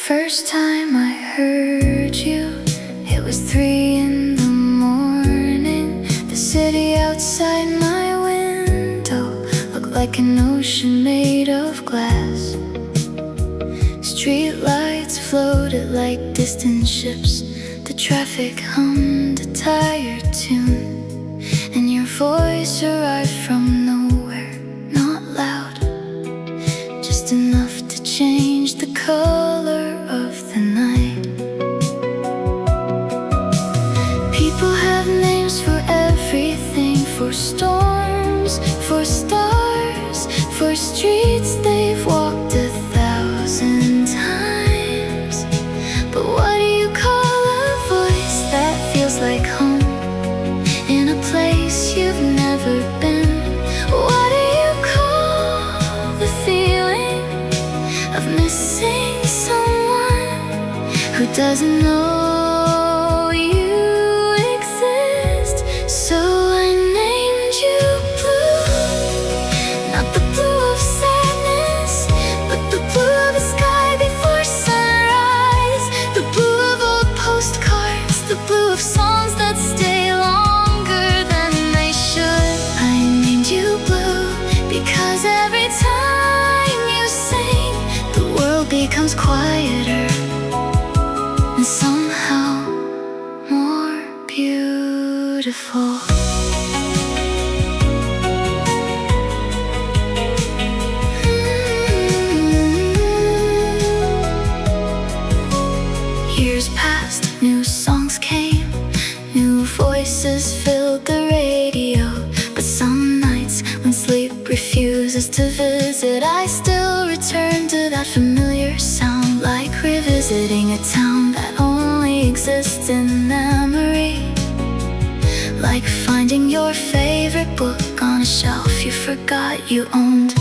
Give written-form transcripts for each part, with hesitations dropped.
First time I heard you, it was 3 in the morning. The city outside my window looked like an ocean made of glass. Street lights floated like distant ships. The traffic hummed a tired tune, and your voice arrived from nowhere. Not loud, just enough to change the color of the night. People have names for everything, for storms, for stars, for streets they've walked 1,000 times. But what do you call a voice that feels like home, in a place you've never been? What do you call the feeling of missing someone who doesn't know you exist? So I named you blue, not the blue of sadness, but the blue of the sky before sunrise, the blue of old postcards, the blue of songs that stay longer than they should. I named you blue because every time you sing, the world becomes quieter and somehow more beautiful. Years passed, new songs came, new voices filled the radio. But some nights when sleep refuses to visit, I still return to that familiar sound, like revisiting a town that only exists in memory. Like finding your favorite book on a shelf you forgot you owned.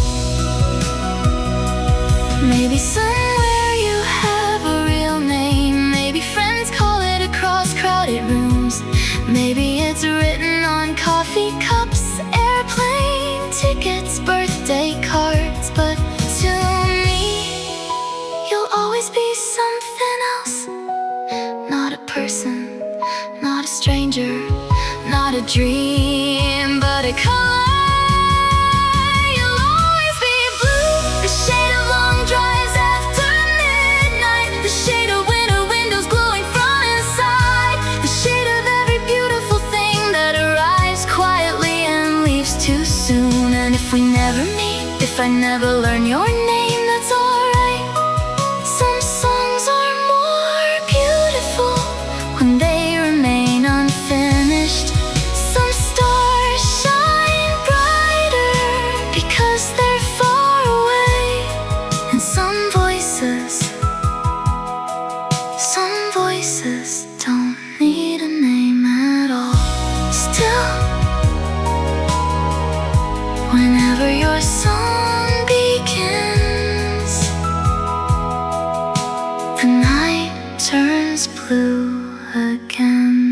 Maybe somewhere you have a real name, maybe friends call it across crowded rooms. Maybe it's written on coffee cups, airplane tickets, birthday cards. But to me, you'll always be something else. Not a person, not a stranger, not a dream, but a color. You'll always be blue, the shade of long drives after midnight, the shade of winter windows glowing from inside, the shade of every beautiful thing that arrives quietly and leaves too soon. And if we never meet, if I never learn your name, that's alright. Some songs are more beautiful when they remain unfinished. Some stars shine brighter because they're far away. And some voices don't need a name at all. Still, whenever your song begins, the night turns blue again.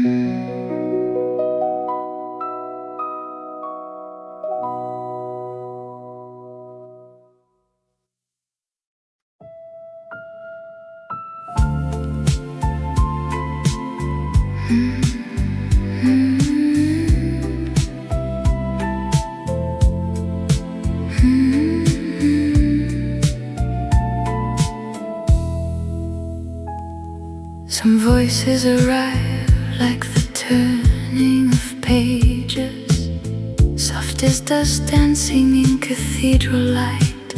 Some voices arrive like the turning of pages, soft as dust dancing in cathedral light.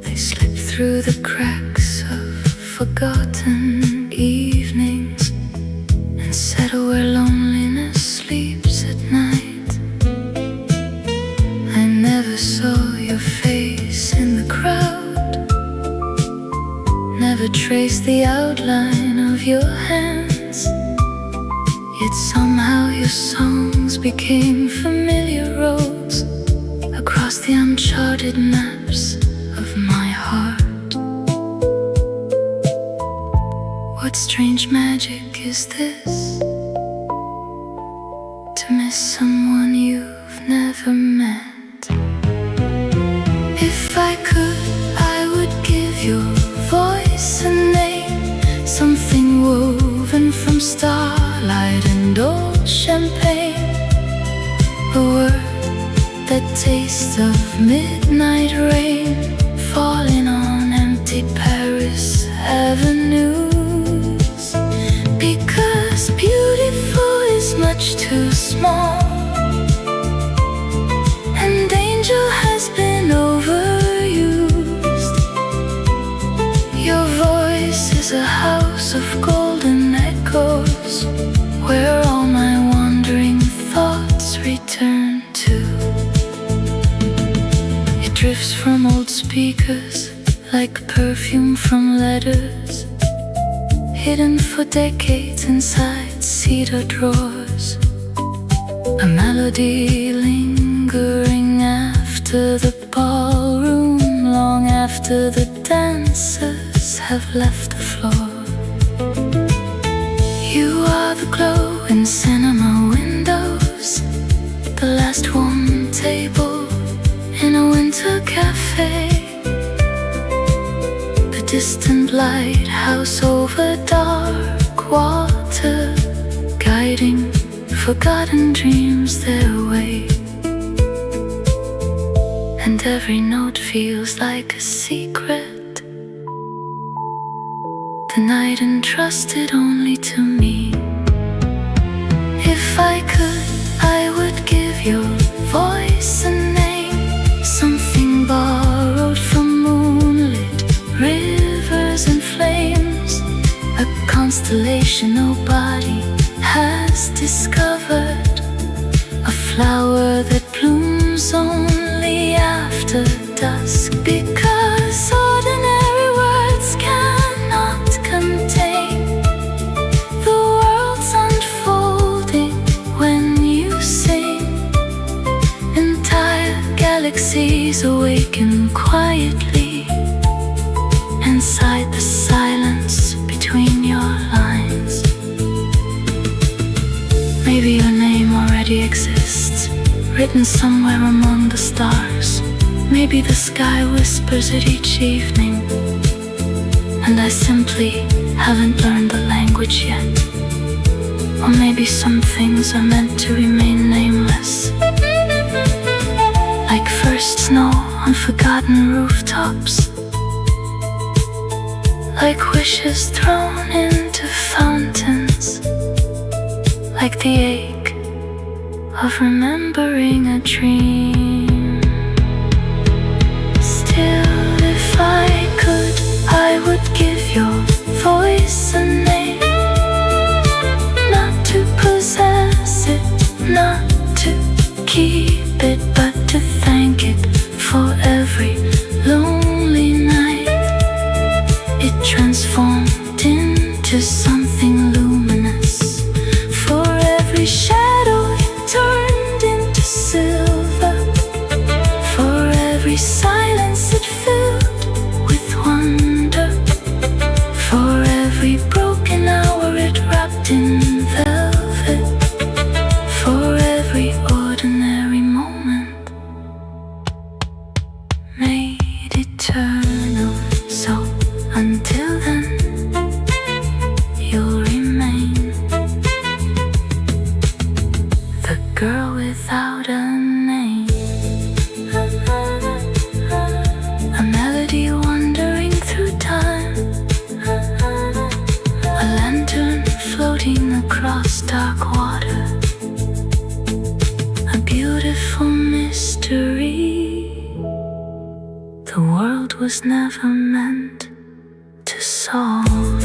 They slip through the cracks of forgotten evenings and settle where loneliness sleeps at night. I never saw your face in the crowd, never traced the outline of your hands. Yet somehow your songs became familiar roads across the uncharted maps of my heart. What strange magic is this, to miss someone you've never met? If I could, I would give your voice an the taste of midnight rain falling on empty Paris avenues. Because beautiful is much too small, and angel has been overused. Your voice is a house of golden echoes, where all my wandering thoughts return to. It drifts from old speakers like perfume from letters, hidden for decades inside cedar drawers. A melody lingering after the ballroom, long after the dancers have left the floor. You are the glow in cinema windows, the last warm table in a winter cafe, the distant lighthouse over dark water, guiding forgotten dreams their way. And every note feels like a secret, the night entrusted only to me. If I could, I would give your voice a name, something borrowed from moonlit rivers and flames, a constellation nobody has discovered, a flower that blooms only after dusk. Because ordinary words cannot contain the world's unfolding when you sing. Entire galaxies awaken quietly inside the silence between your lines. Maybe your name already exists, written somewhere among the stars. Maybe the sky whispers it each evening, and I simply haven't learned the language yet. Or maybe some things are meant to remain nameless, like first snow on forgotten rooftops, like wishes thrown into fountains, like the ache of remembering a dream. Still, if I could, I would give your voice a name, not to possess it, not to keep it, but to thank it for every lonely night it transformed into something luminous, for every shadow it turned into silver, for every silence it filled with wonder, for every broken hour it wrapped in velvet, for every ordinary moment made eternal. So until then, you'll remain the girl without a name, a melody wandering through time, a lantern floating across dark water, a beautiful mystery the world was never meant to solve.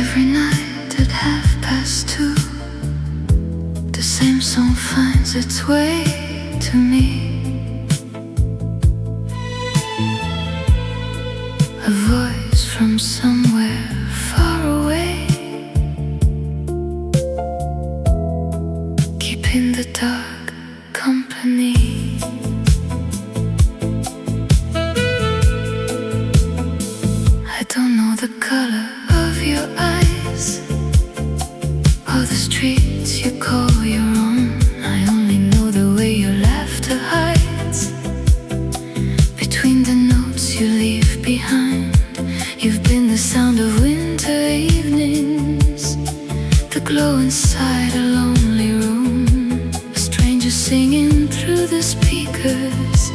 Every night at 2:30, the same song finds its way to me. A voice from somewhere far away, keeping the dark company. You've been the sound of winter evenings, the glow inside a lonely room, a stranger singing through the speakers,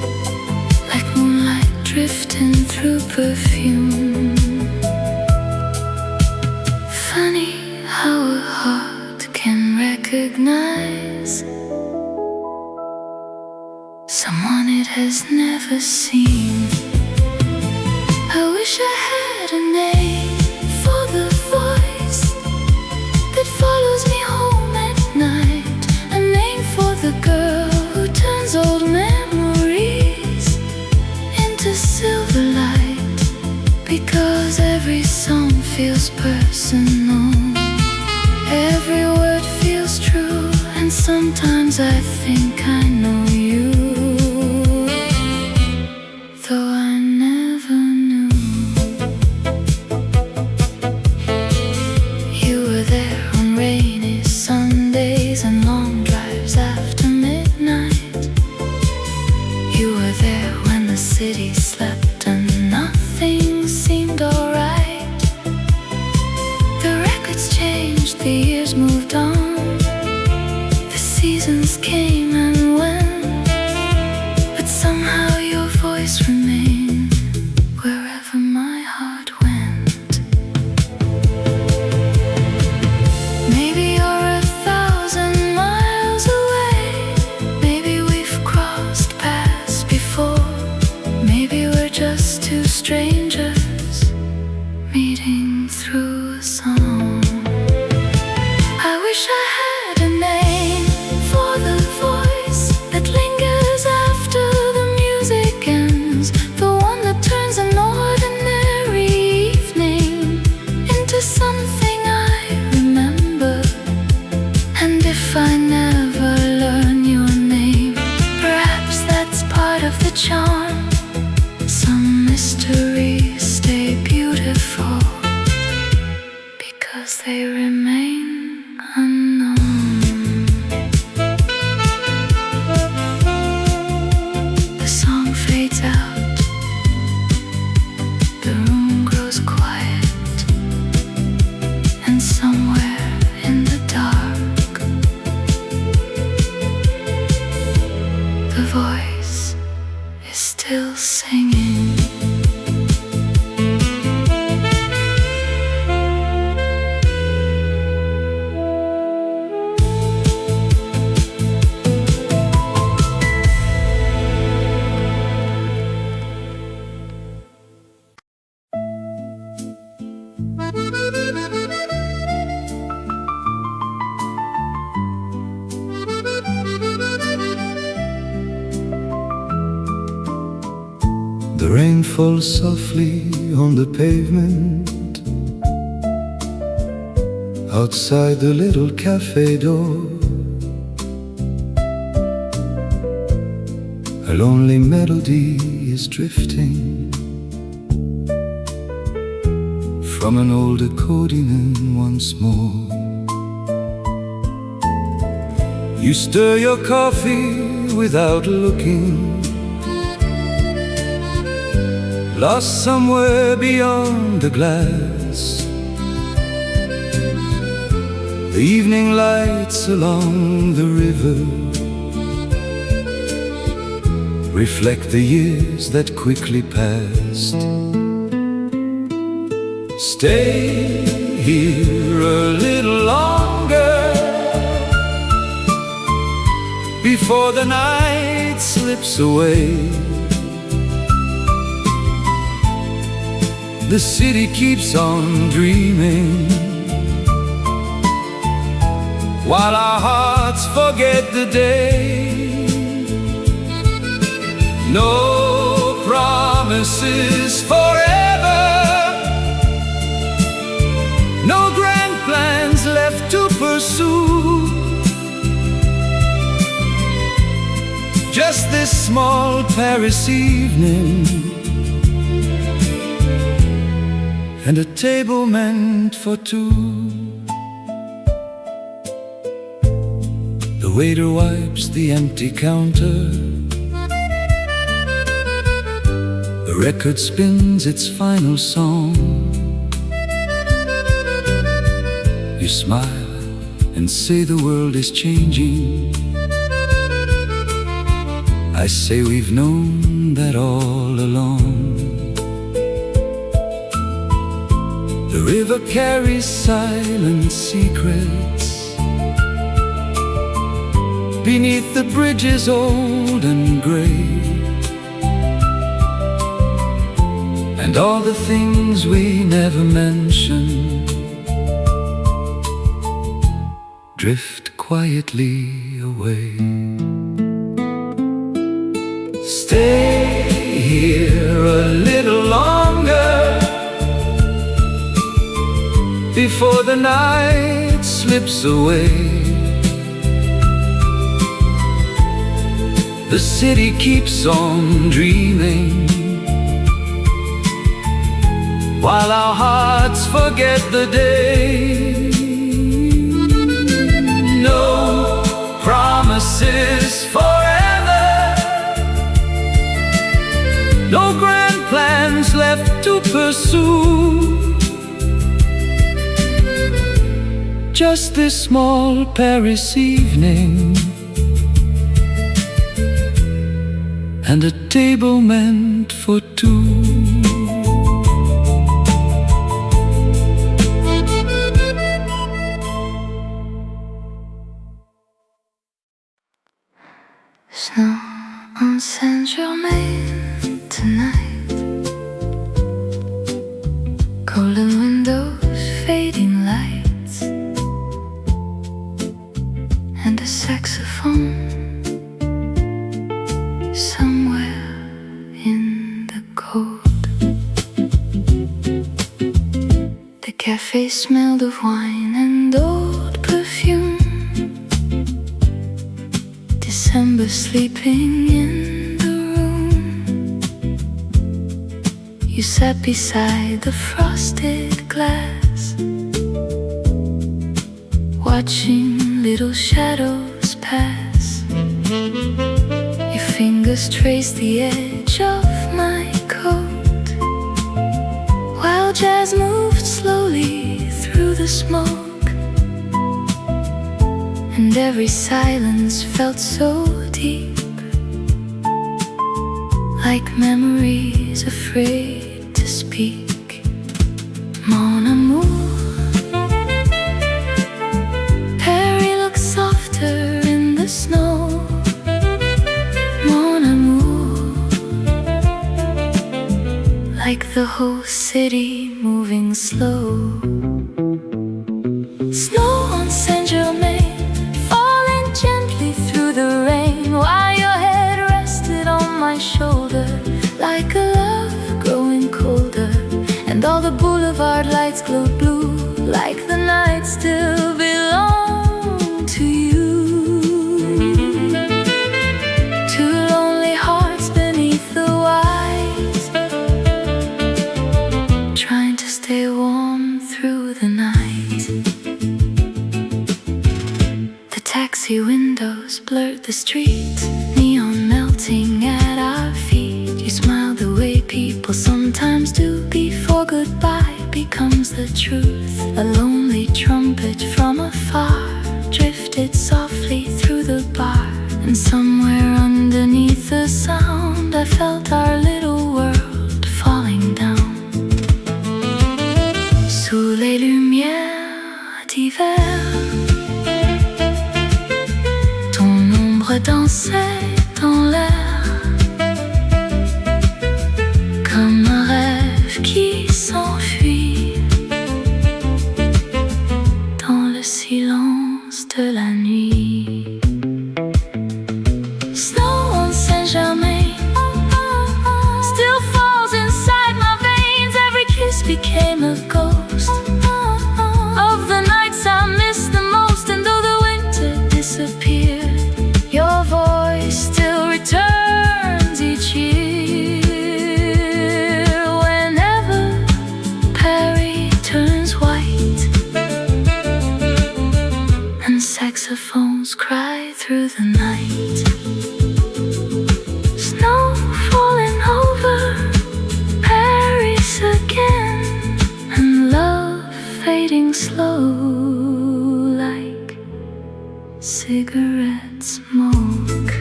like moonlight drifting through perfume. Funny how a heart can recognize someone it has never seen. I wish I had a name for the voice that follows me home at night, a name for the girl who turns old memories into silver light, because every song feels personal, every word feels true, and sometimes I think I know you, though I never knew. You were there on rainy Sundays and long drives after midnight. You were there when the city slept and nothing seemed alright. The records changed, the years moved on, the seasons came and went, but somehow your voice remained wherever my heart went. Maybe you're 1,000 miles away, maybe we've crossed paths before, maybe we're just two strangers meeting through a song. I wish I had a name for the voice that lingers after the music ends, the one that turns an ordinary evening into something I remember. And if I never learn your name, perhaps that's part of the charm. Some mysteries stay beautiful because they remain unknown. The song fades out, the room grows quiet, and somewhere in the dark, the voice is still singing. The rain falls softly on the pavement outside the little cafe door. A lonely melody is drifting from an old accordion once more. You stir your coffee without looking, lost somewhere beyond the glass. The evening lights along the river reflect the years that quickly passed. Stay here a little longer before the night slips away. The city keeps on dreaming while our hearts forget the day. No promises forever, no grand plans left to pursue. Just this small Paris evening and a table meant for two. The waiter wipes the empty counter. The record spins its final song. You smile and say the world is changing. I say we've known that all along. The river carries silent secrets beneath the bridges old and gray, and all the things we never mention drift quietly away. Stay here a little longer before the night slips away. The city keeps on dreaming while our hearts forget the day. No promises forever, no grand plans left to pursue. Just this small Paris evening and a table meant for two. Snow on Saint-Germain tonight, golden windows, fading lights, and a saxophone somewhere in the cold. The cafe smelled of wine and old perfume. December sleeping in the room. You sat beside the frosted glass, watching little shadows pass. Your fingers traced the edge of my coat, while jazz moved slowly through the smoke. And every silence felt so deep, like memories afraid to speak. Mon amour, Paris looks softer in the snow. Mon amour, like the whole city moving slow. Snow on Saint-Germain, gently through the rain, while your head rested on my shoulder, like a love growing colder. And all the boulevard lights glowed blue, like the night still belonged to you. Two lonely hearts beneath the white, trying to stay warm through the night. Taxi windows blurred the street, neon melting at our feet. You smiled the way people sometimes do before goodbye becomes the truth. A lonely trumpet from afar drifted softly through the bar, and somewhere underneath the sound I felt our little world falling down. Sous les lumières d'hiver, dansait dans l'air, comme un rêve qui s'enfuit dans le silence de la nuit. Snow on Saint-Germain still falls inside my veins. Every kiss became a ghost of the nights I missed the most. And though the winter disappeared, your voice still returns each year. Whenever Paris turns white and saxophones cry through the night. Snow falling over burning slow like cigarette smoke.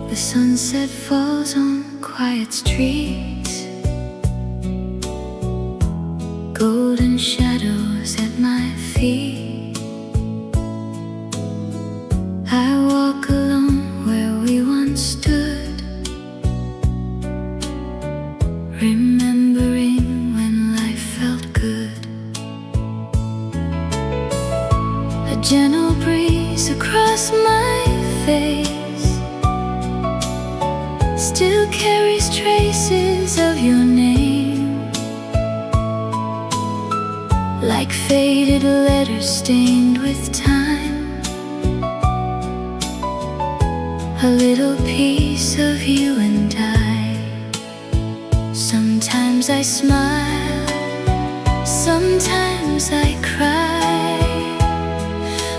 The sunset falls on quiet streets, golden shadows at my feet. I walk alone where we once stood, remembering when life felt good. A gentle breeze across my face still carries traces of your name, like faded letters stained with time. A little piece of you and I. Sometimes I smile, sometimes I cry,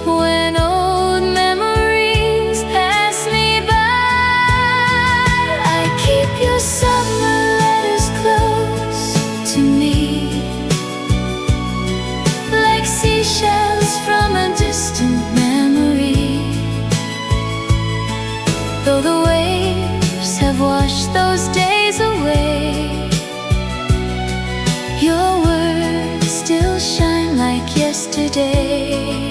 when old memories pass me by. I keep your summer letters close to me, like seashells from a distant memory. Though the waves have washed those days away, your words still shine like yesterday.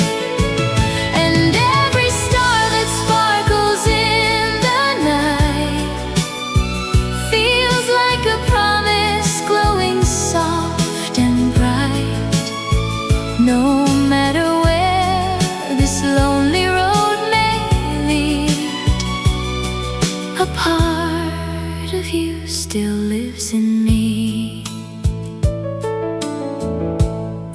And every star that sparkles in the night feels like a promise, glowing soft and bright. No matter where this lonely road may lead, a part of you still lives in me.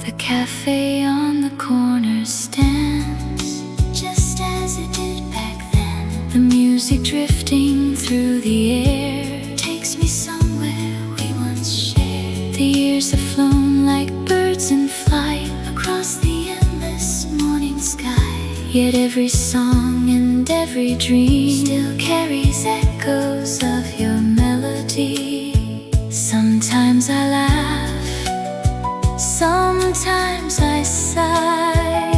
The cafe on the corner stands just as it did back then. The music drifting through the air takes me somewhere we once shared. The years have flown like birds in flight across the endless morning sky. Yet every song and every dream still carries echoes of your melody. Sometimes I laugh, sometimes I sigh,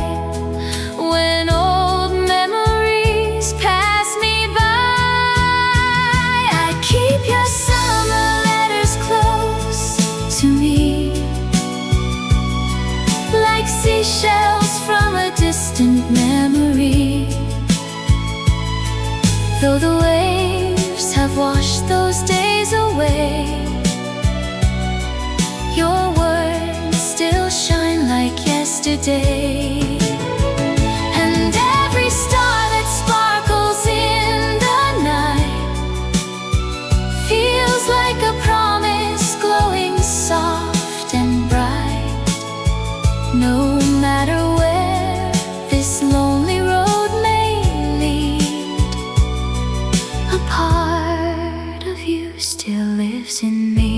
when old memories pass me by. I keep your summer letters close to me, like seashells from a distant memory. Though the waves have washed those days away, your words still shine like yesterday. And every star that sparkles in the night feels like a promise, glowing soft and bright. No matter where this lonely road may lead, a part of you still lives in me.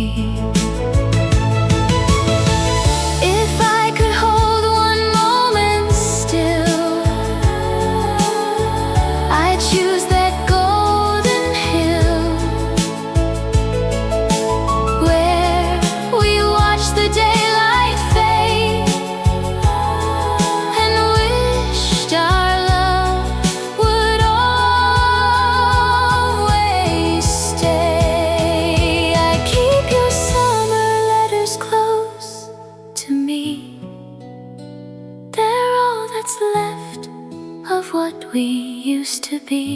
If I could hold one moment still, I'd choose that golden hill where we watch the daylight fade, and wished our love would always stay. I keep your summer letters close to me. They're all that's left of what we used to be.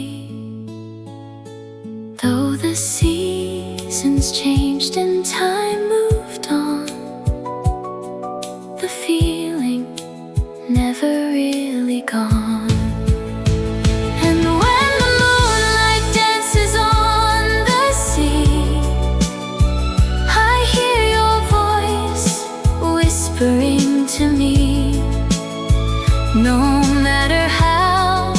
Though the seasons changed and time moved on, the feeling never really gone. And when the moonlight dances on the sea, I hear your voice whispering to me. No matter how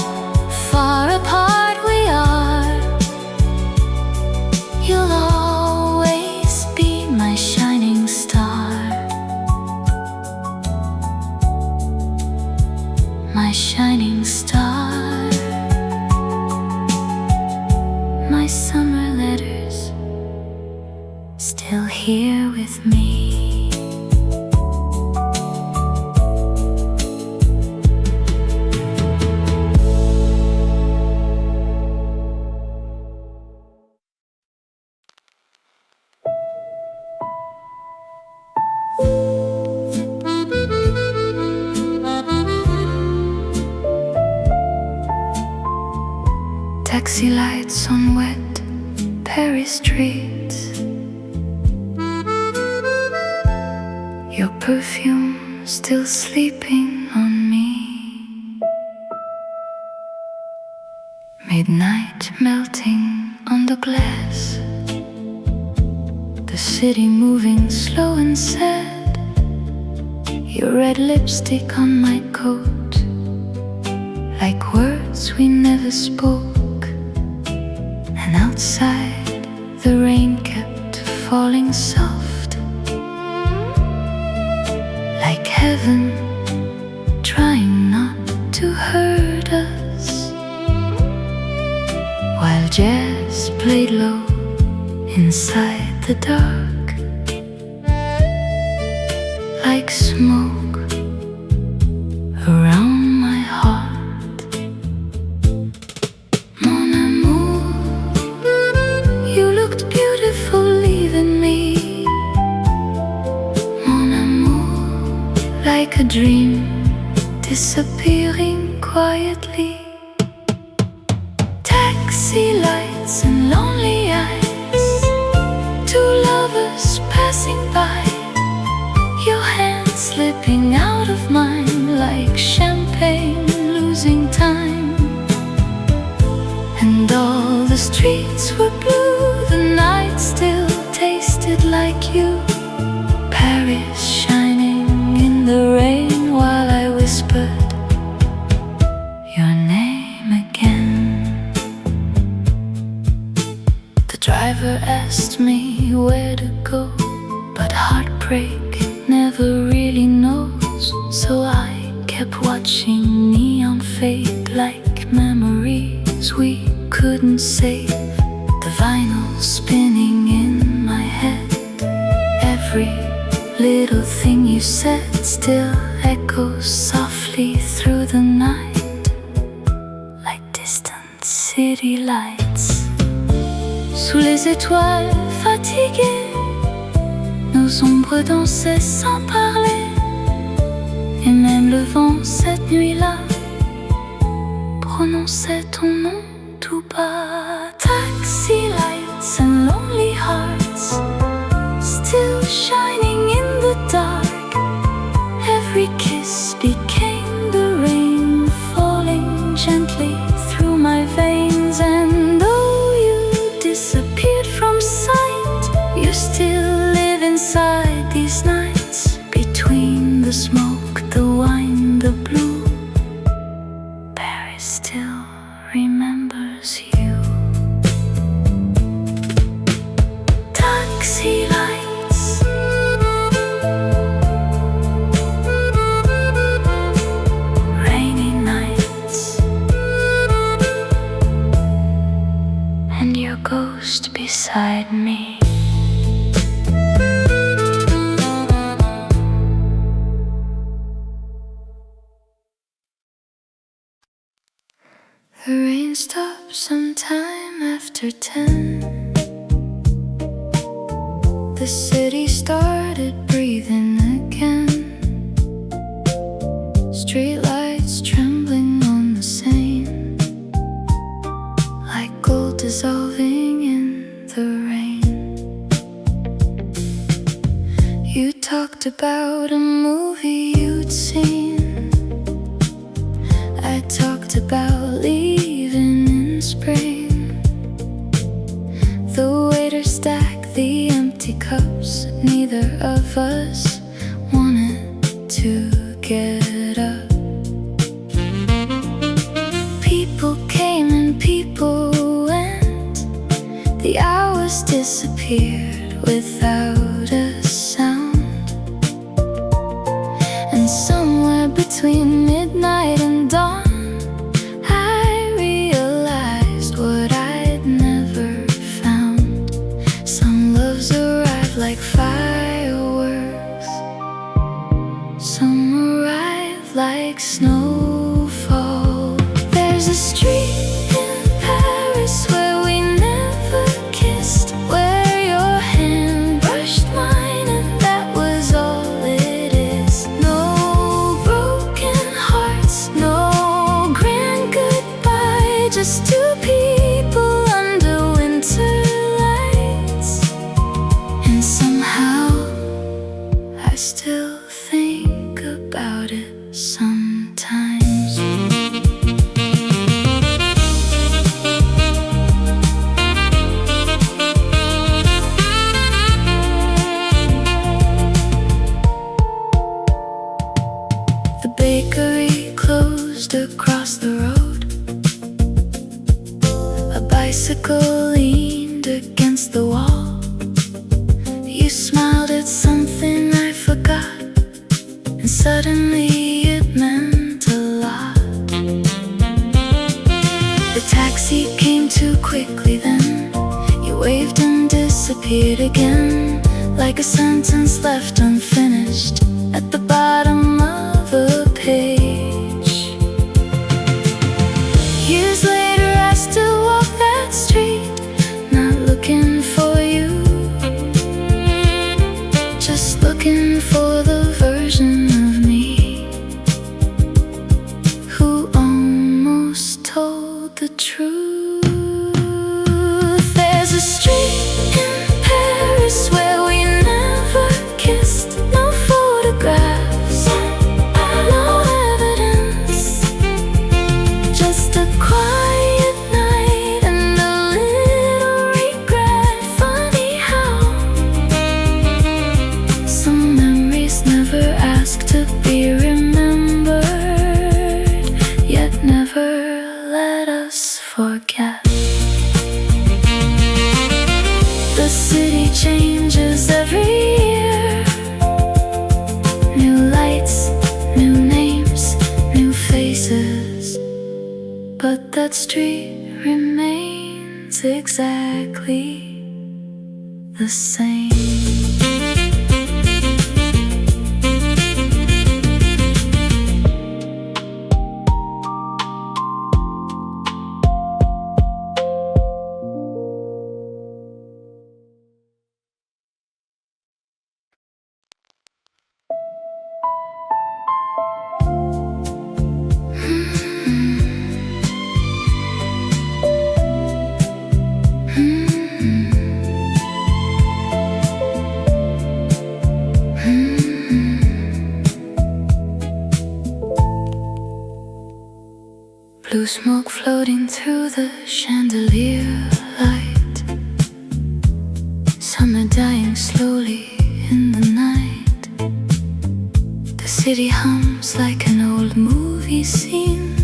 far apart we are, summer letters still here with me. Taxi lights on wet Paris streets, your perfume still sleeping on me. Midnight melting on the glass, the city moving slow and sad, your red lipstick on my coat, like words we never spoke. And outside, the rain kept falling soft, like heaven trying not to hurt us, while jazz played low inside the dark, like smoke around my heart. Like a dream disappearing quietly. Taxi lights and lonely eyes, two lovers passing by, your hand slipping out of mine like champagne losing time. And all the streets were blue, the night still tasted like you. Paris shining in the rain while I whispered your name again. The driver asked me where to go, but heartbreak never really knows. So I kept watching neon fade like memories we couldn't save. The vinyl spinning in my head, every little thing you said still echoes softly through the night, like distant city lights. Sous les étoiles fatiguées, nos ombres dansaient sans parler, et même le vent cette nuit-là prononçait ton nom tout bas. Taxi lights and lonely hearts still shining in the dark. Every kiss became the rain falling gently through my veins. And though you disappeared from sight, you still live inside these nights, between the smoke, the wine, the blue. Paris still remembers you. Taxi lights, rainy nights, and your ghost beside me. The rain stopped sometime after 10. The city started breathing again. Streetlights trembling on the Seine, like gold dissolving in the rain. You talked about a movie you'd seen. I talked about leaving in spring. The waiter stacked the empty cups. Neither of us wanted to get up. People came and people went. The hours disappeared without a sound. And somewhere between midnight and dawn, I realized what I'd never bicycle leaned against the wall. You smiled at something I forgot, and suddenly it meant a lot. The taxi came too quickly then. You waved and disappeared again, like a sentence left unfinished at the bottom of a page. Years later I still walk that street, not looking for you, just looking for the version of me who almost told the truth. There's a street in Paris where we never kissed, no photographs, no evidence, just a quiet night and a little regret. Funny how some memories never ask to be remembered, yet never let us forget. The city changes every year, new lights, new names, new faces, but that street remains exactly the same. Blue smoke floating through the chandelier light, summer dying slowly in the night. The city hums like an old movie scene,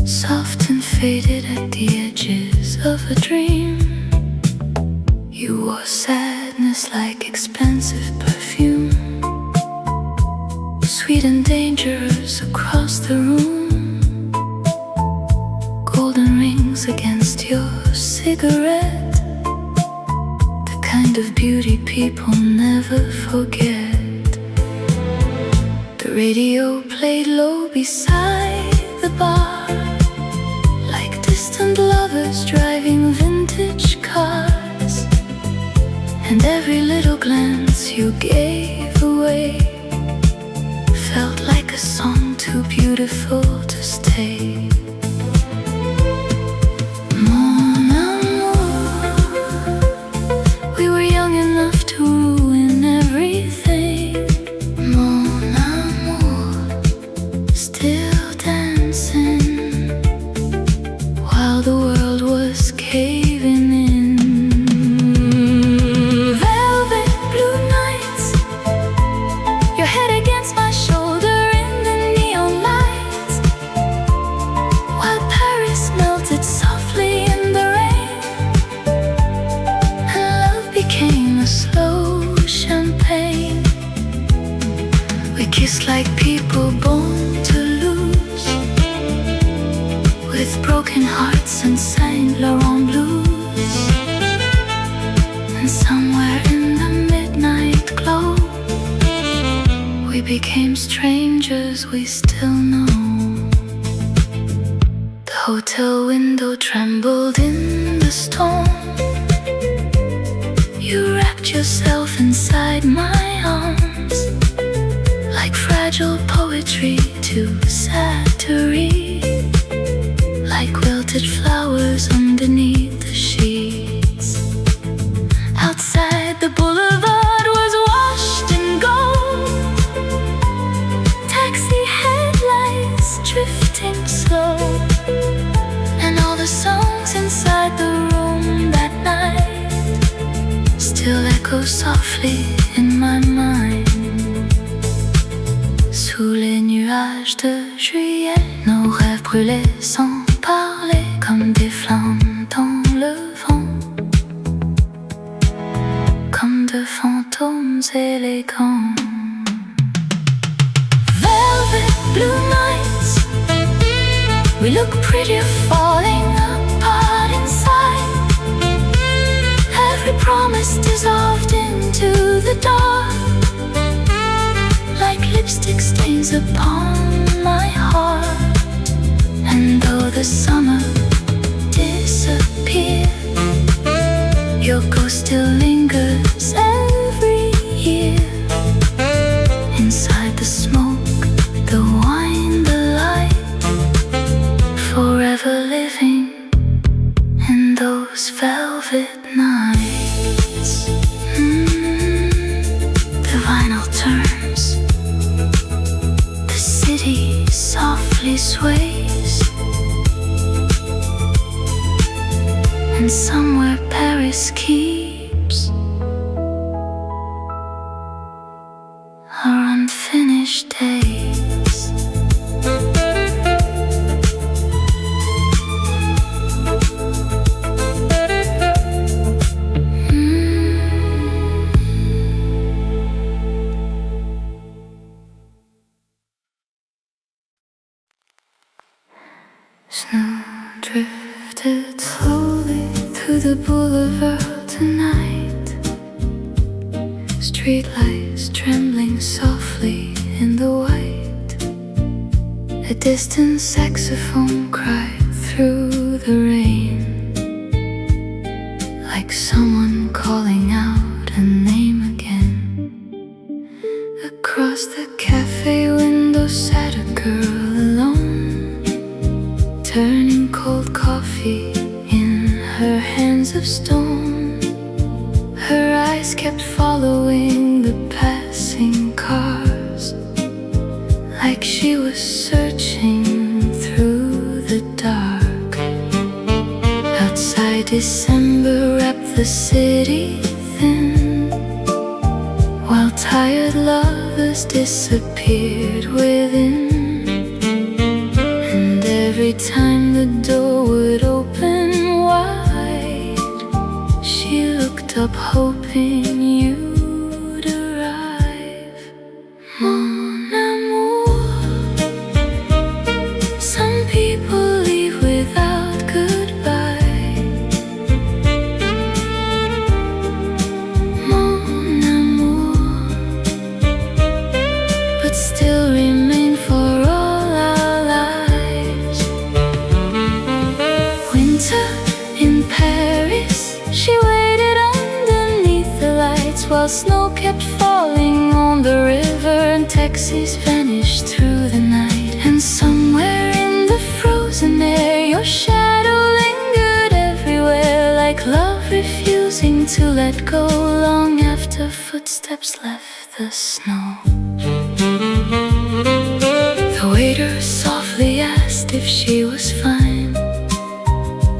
soft and faded at the edges of a dream. You wore sadness like expensive perfume, sweet and dangerous across the room. Golden rings against your cigarette, the kind of beauty people never forget. The radio played low beside the bar, like distant lovers driving vintage cars. And every little glance you gave away felt like a song too beautiful to stay. Like people born to lose, with broken hearts and Saint Laurent blues. And somewhere in the midnight glow, we became strangers we still know. The hotel window trembled in the storm. You wrapped yourself inside my arms, like fragile poetry too sad to read, like wilted flowers underneath the sheets. Outside the boulevard was washed in gold, taxi headlights drifting slow, and all the songs inside the room that night still echo softly in my mind. Sous les nuages de juillet, nos rêves brûlaient sans parler, comme des flammes élégants. Velvet blue nights, we look prettier falling apart inside. Every promise dissolved into the dark, like lipstick stains upon my heart. And though the summer disappeared, your ghost still lingers every year. Inside the smoke, the wine, the light, forever living in those velvet nights. The vinyl turns, the city softly sways, and somewhere Paris keeps our unfinished days. Snow drifted slowly through the boulevard tonight. Streetlights trembling softly in the white. A distant saxophone cried through the rain, like someone calling out a name again. Across the cafe window sat a girl alone, turning cold coffee in her hands of stone. Her eyes kept following the passing cars, like she was searching through the dark. Outside, December wrapped the city thin, while tired lovers disappeared within. And every time the door would open wide, she looked up hoping you'd arrive. Mon amour, some people leave without goodbye. Mon amour, but still remain for all our lives. Winter in Paris, she waited underneath the lights while snow kept falling on the river and taxis vanished through the night. And somewhere in the frozen air, your shadow lingered everywhere, like love refusing to let go long after footsteps left the snow. The waiter softly asked if she was fine.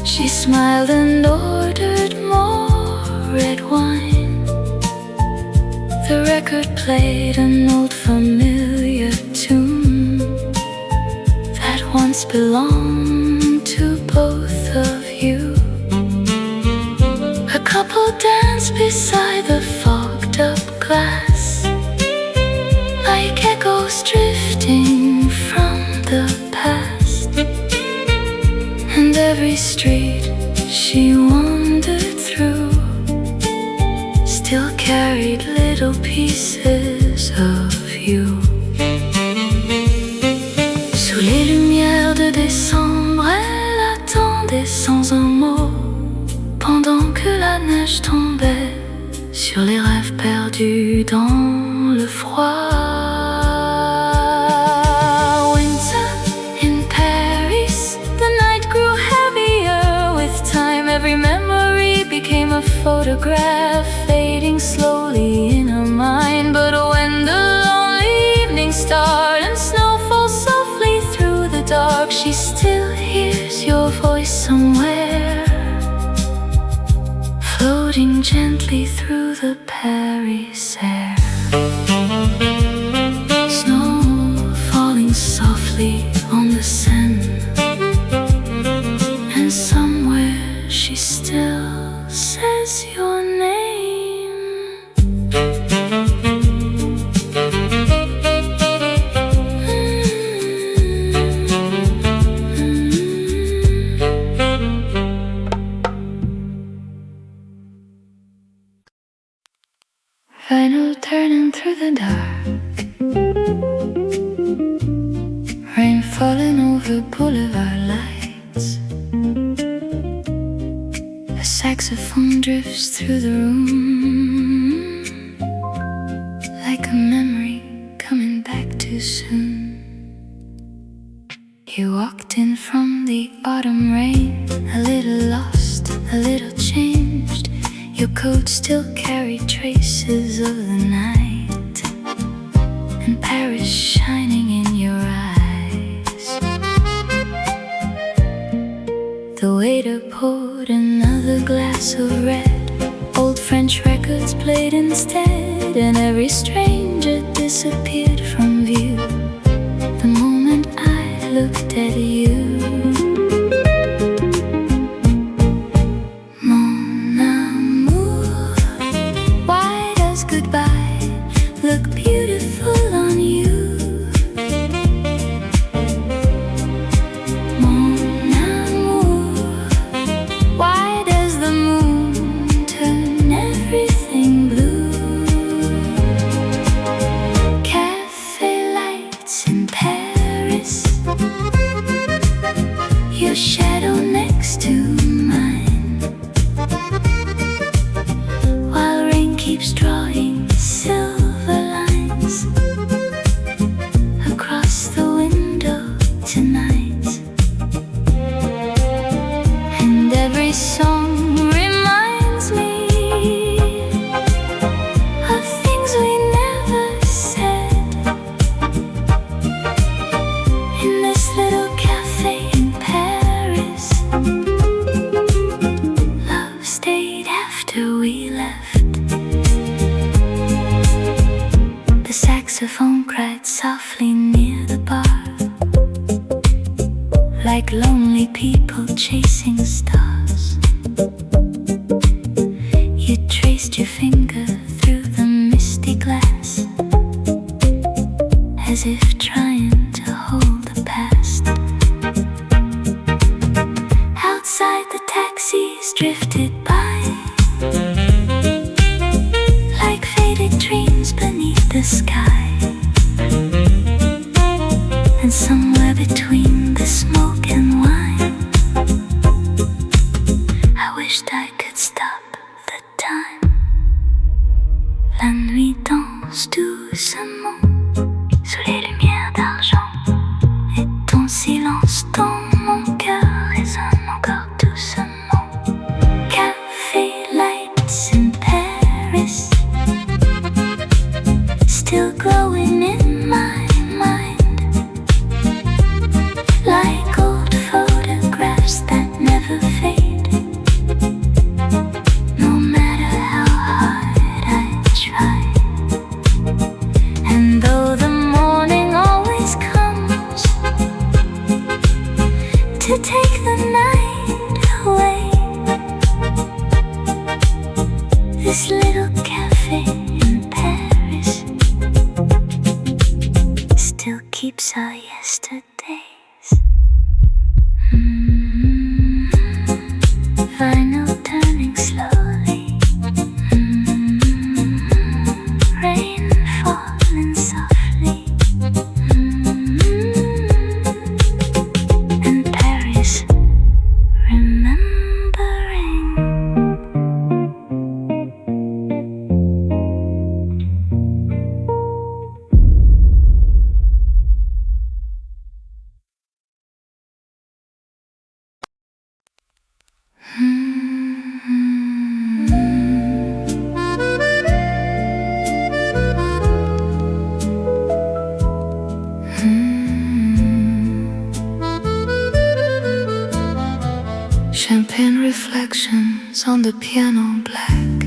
She smiled and ordered more red wine. The record played an old familiar tune that once belonged to both of you. A couple danced beside the fogged up glass, like echoes drifting from the past. And every street she wandered through still carried little pieces of you. Sous les lumières de décembre, elle attendait sans un mot, pendant que la neige tombait sur les rêves perdus dans le froid. Winter in Paris, the night grew heavier with time. Every memory became a photograph, fading slowly in her mind. But when the lonely evening started and snow falls softly through the dark, she still hears your voice somewhere, floating gently through the Paris air. Snow falling softly on the Seine, and somewhere she still says your name. saxophone drifts through the room like a memory coming back too soon. You walked in from the autumn rain, a little lost, a little changed. Your coat still carried traces of the night, and Paris shining in your eyes. The waiter poured another glass of red. Old French records played instead, and every stranger disappeared from view the moment I looked at you. Mon amour, why does goodbye look beautiful on you? Mon amour, why does the moon turn everything blue? Café lights in Paris, your shadow next to mine, while rain keeps drawing silver lines across the window tonight. And every song reminds me of things we never said in this little cafe in Paris. Love stayed after we left. The saxophone cried softly near the bar, like lonely people chasing stars. You traced your finger through the misty glass, as if trying to hold the past. Outside, the taxis drifted by like faded dreams beneath the sky. And somewhere between the smoke and wine, I wished I could stop the time. La nuit danse doucement sous les lumières d'argent, et ton silence dans mon cœur résonne encore doucement. Café lights in Paris, still glowing in my mind, like old photographs that never fade, no matter how hard I try. And though the morning always comes to take the night away, this little cafe in Paris still keeps our yesterdays. Vinyl turning slowly, rain falling softly, and Paris remembering. Champagne reflections on the piano black,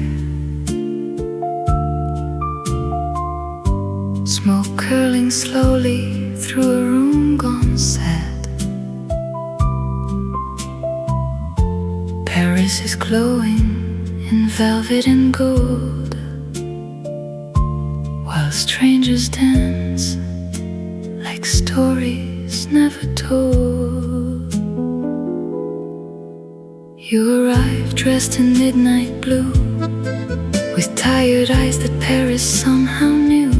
smoke curling slowly through a room gone sad. Paris is glowing in velvet and gold, while strangers dance like stories never told. You arrived dressed in midnight blue, with tired eyes that Paris somehow knew,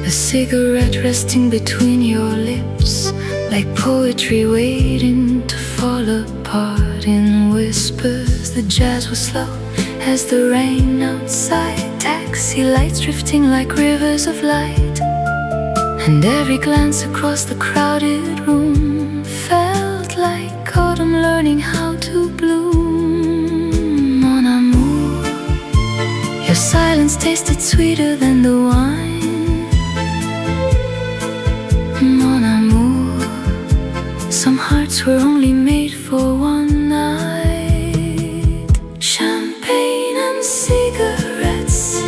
a cigarette resting between your lips, like poetry waiting to fall apart in whispers, the jazz was slow as the rain outside. Taxi lights drifting like rivers of light, and every glance across the crowded room felt like autumn learning how to bloom. Mon amour, your silence tasted sweeter than the wine. Mon amour, some hearts were only made for one night. Champagne and cigarettes,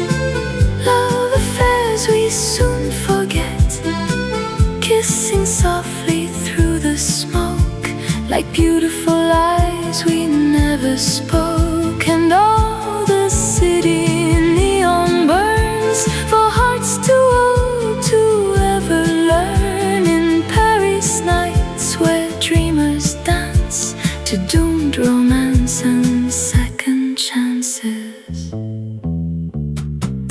love affairs we soon forget, kissing softly through the smoke, like beautiful lies we never spoke. And all the city neon burns for hearts too old to ever learn. In Paris nights where dreamers dance to doomed romance and second chances,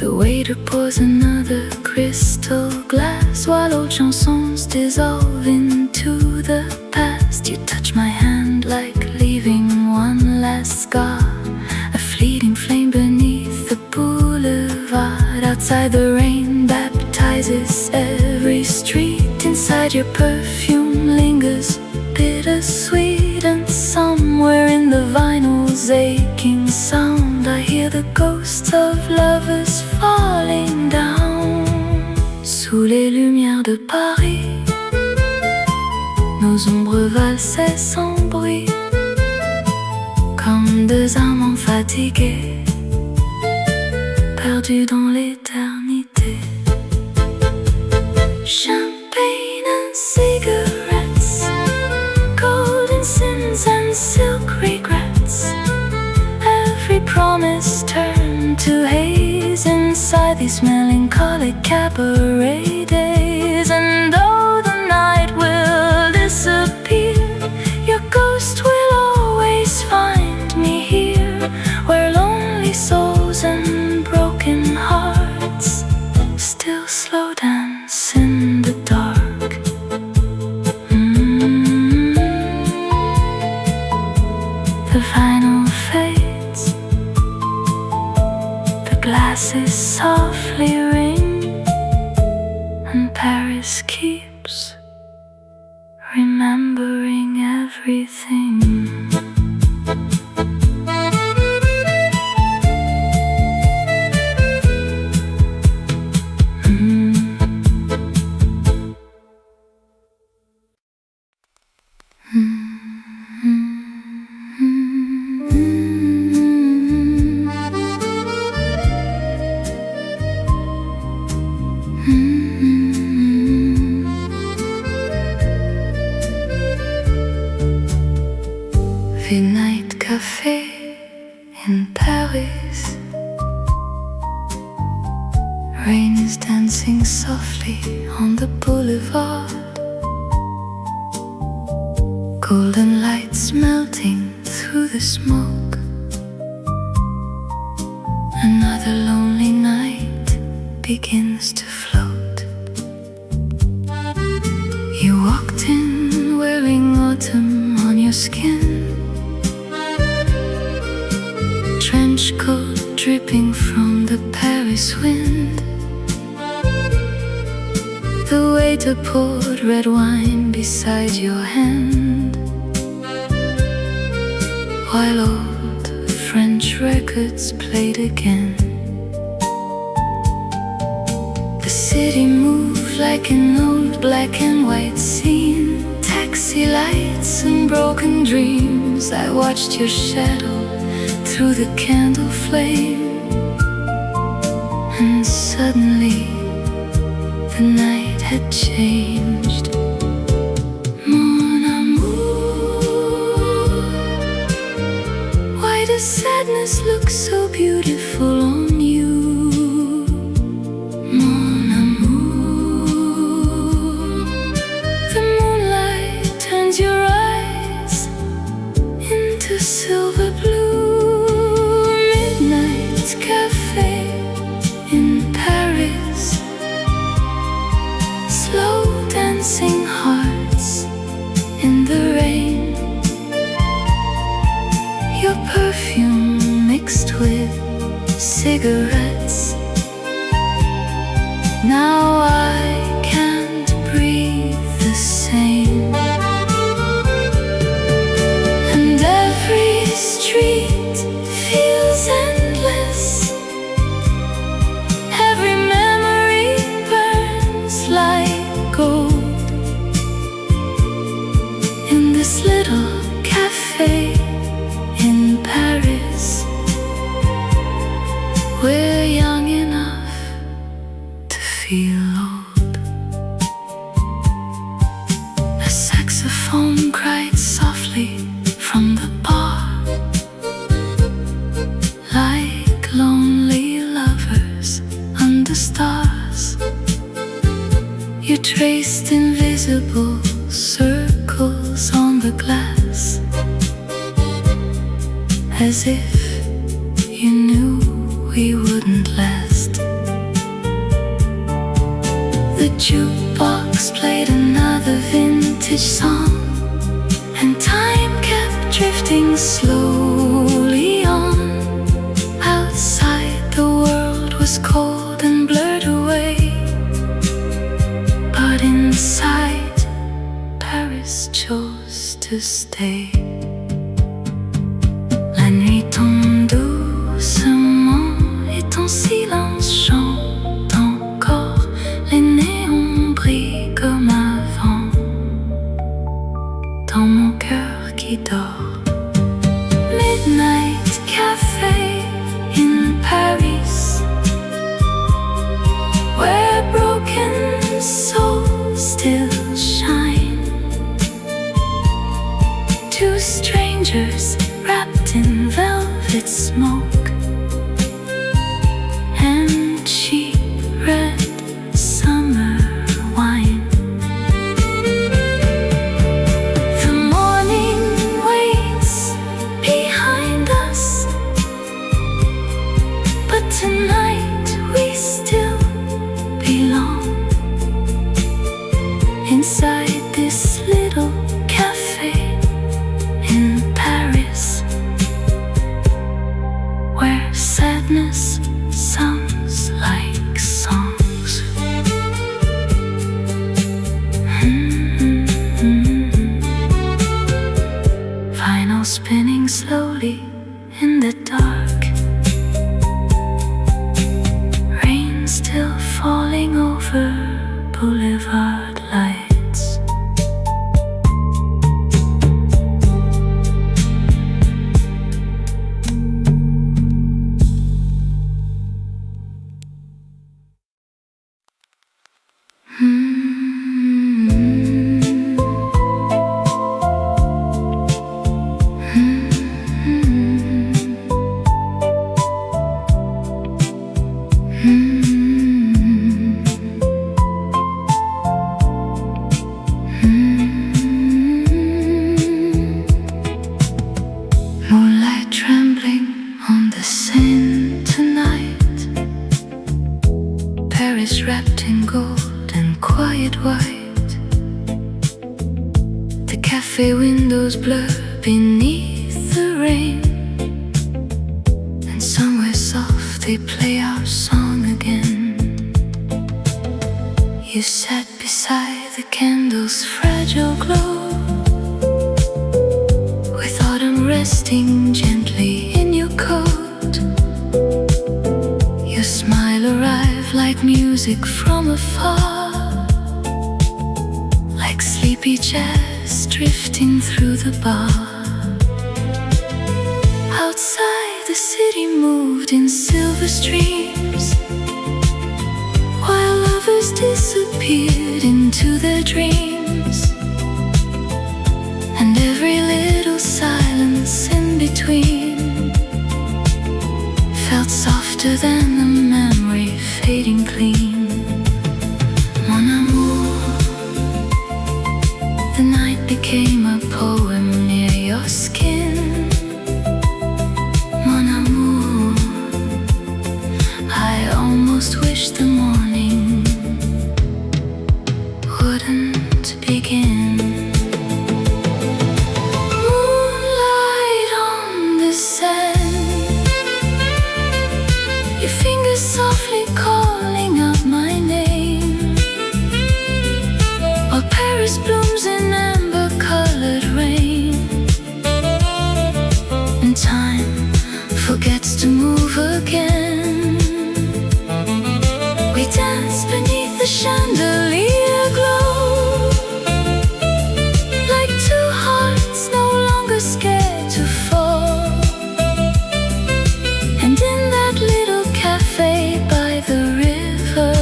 the waiter pours another crystal glass while old chansons dissolve into the past. You touch my hand like leaving one last scar, a fleeting flame beneath the boulevard. Outside the rain baptizes every street. Inside your perfume lingers bittersweet, and somewhere in the vinyl's aching sound I hear the ghosts of lovers falling down. Sous les lumières de Paris, nos ombres valsaient sans bruit, comme deux amants fatigués, perdus dans l'éternité. Champagne and cigarettes, golden sins and silk regrets, every promise turned to haze inside these melancholic cabaret days. And though the night will disappear, your ghost will always find me here, where lonely souls and broken hearts still slow dance in the dark. The vinyl fades, the glasses softly ring, and Paris keeps remembering everything. The night Café in Paris, rain is dancing softly on the boulevard, golden lights melting through the smoke. Another lonely night begins to float. You walked in wearing autumn on your skin, trench coat dripping from the Paris wind. The waiter poured red wine beside your hand, while old French records played again. The city moved like an old black and white scene, taxi lights and broken dreams. I watched your shadow through the candle flame, and suddenly the night had changed. Mon amour, why does sadness look so beautiful on you? Mon amour, the moonlight turns your eyes into silver blue. Midnight Café in Paris, slow dancing hearts in the rain. your perfume mixed with cigarettes. Now I can't breathe the same. And every street feels endless. Every memory burns like gold. In this little cafe in Paris, we're young enough to feel old. A saxophone cried softly from the bar, like lonely lovers under stars. You traced invisible circles on the glass, as if you knew we wouldn't last. The jukebox played another vintage song, and time kept drifting slowly on. Outside the world was cold and blurred away, but inside Paris chose to stay. La nuit tombe doucement et ton silence chante encore. Les néons brillent comme avant dans mon cœur qui dort. Midnight Café in Paris, where broken souls still shine. Two strangers wrapped in velvet smoke and cheap red summer wine. The morning waits behind us, but tonight we still belong inside this little cafe in Paris, where sadness sounds like songs. Vinyl spinning slowly in the dark, rain still falling over boulevard lights. Moonlight trembling on the Seine tonight, Paris wrapped in gold and quiet white. The cafe windows blur beneath the rain, and somewhere soft they play our song again. You sat beside the candle's fragile glow, with autumn resting gently in your coat. Your smile arrived like music from afar, like sleepy jazz drifting through the bar. Outside the city moved in silver streams, while lovers disappeared into their dreams. And every little silence in between felt softer than the memory fading clean. Mon amour, the night became a poem near your skin. Mon amour, I almost wish the morning wouldn't begin. Moonlight on the forgets to move again. We dance beneath the chandelier glow, like two hearts no longer scared to fall. And in that little cafe by the river,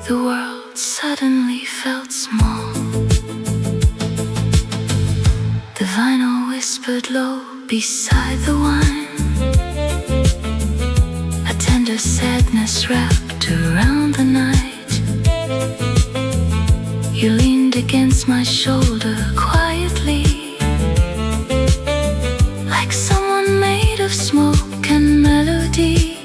the world suddenly felt small. The vinyl whispered low beside the wine, a tender sadness wrapped around the night. You leaned against my shoulder quietly, like someone made of smoke and melody.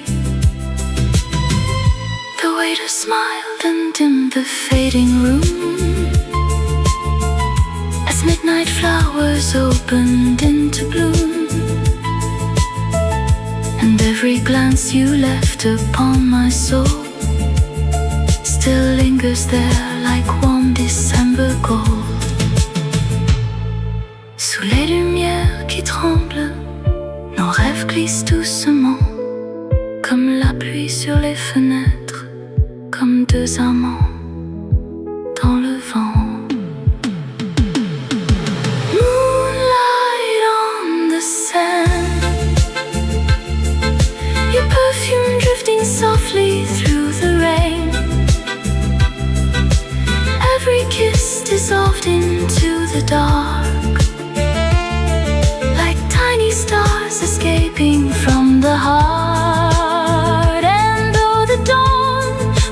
The waiter smiled and dimmed the fading room as midnight flowers opened into bloom. And every glance you left upon my soul still lingers there like warm December gold. Sous les lumières qui tremblent, nos rêves glissent doucement, comme la pluie sur les fenêtres, comme deux amants dans le vent. Moonlight on the sand, your perfume drifting softly through the rain. Every kiss dissolved into the dark, like tiny stars escaping from the heart. And though the dawn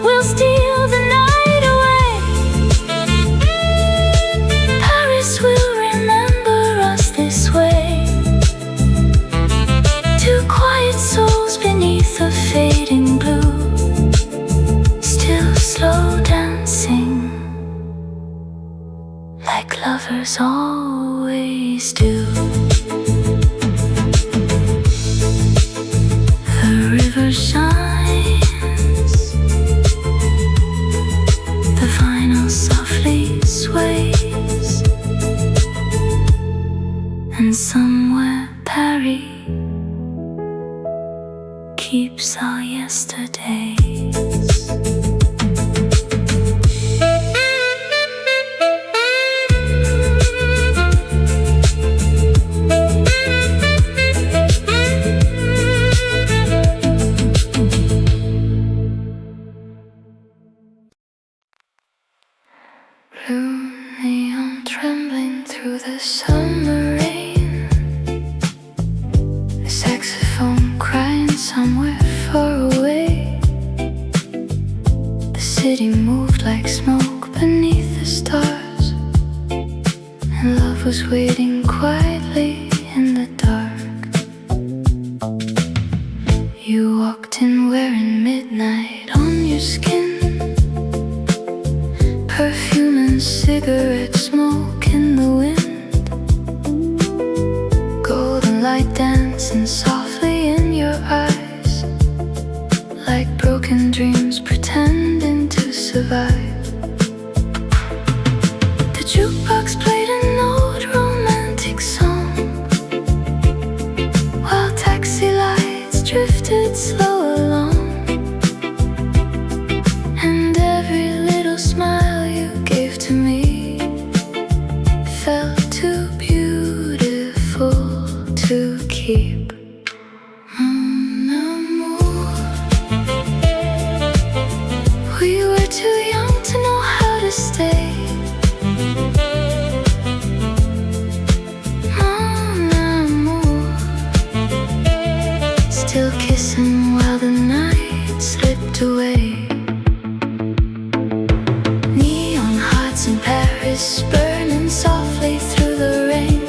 will steal the night away, Paris will remember us this way. Two quiet souls beneath a fading blue, still slow dancing like lovers always do. The river shines, the vinyl softly sways, and somewhere Paris keeps our yesterdays. Blue neon trembling through the summer rain, a saxophone crying somewhere far away. The city moved like smoke beneath the stars, and love was waiting quietly in the dark. You walked in wearing midnight on your skin, perfume and cigarette smoke in the wind, golden light dancing softly in your eyes, like broken dreams pretending to survive. The jukebox played an old romantic song, while taxi lights drifted slow along. And every little smile you gave to me felt too beautiful to keep. Mon amour, we were too young to know how to stay. Mon amour, still kissing while the night slipped away. Neon hearts in Paris burning softly through the rain,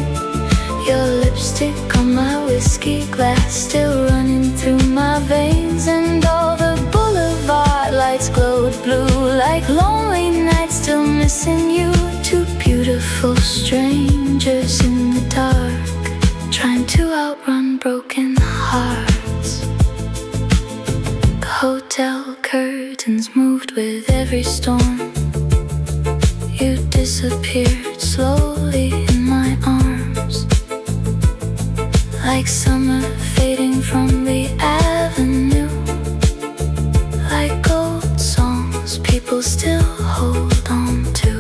your lipstick on my whiskey glass still running through my veins. And all the boulevard lights glowed blue, like lonely nights still missing you. Two beautiful strangers in the dark, trying to outrun broken hearts. The hotel curtains moved with every storm, you disappeared slowly in my arms, like summer fading from the avenue, like old songs people still hold on to.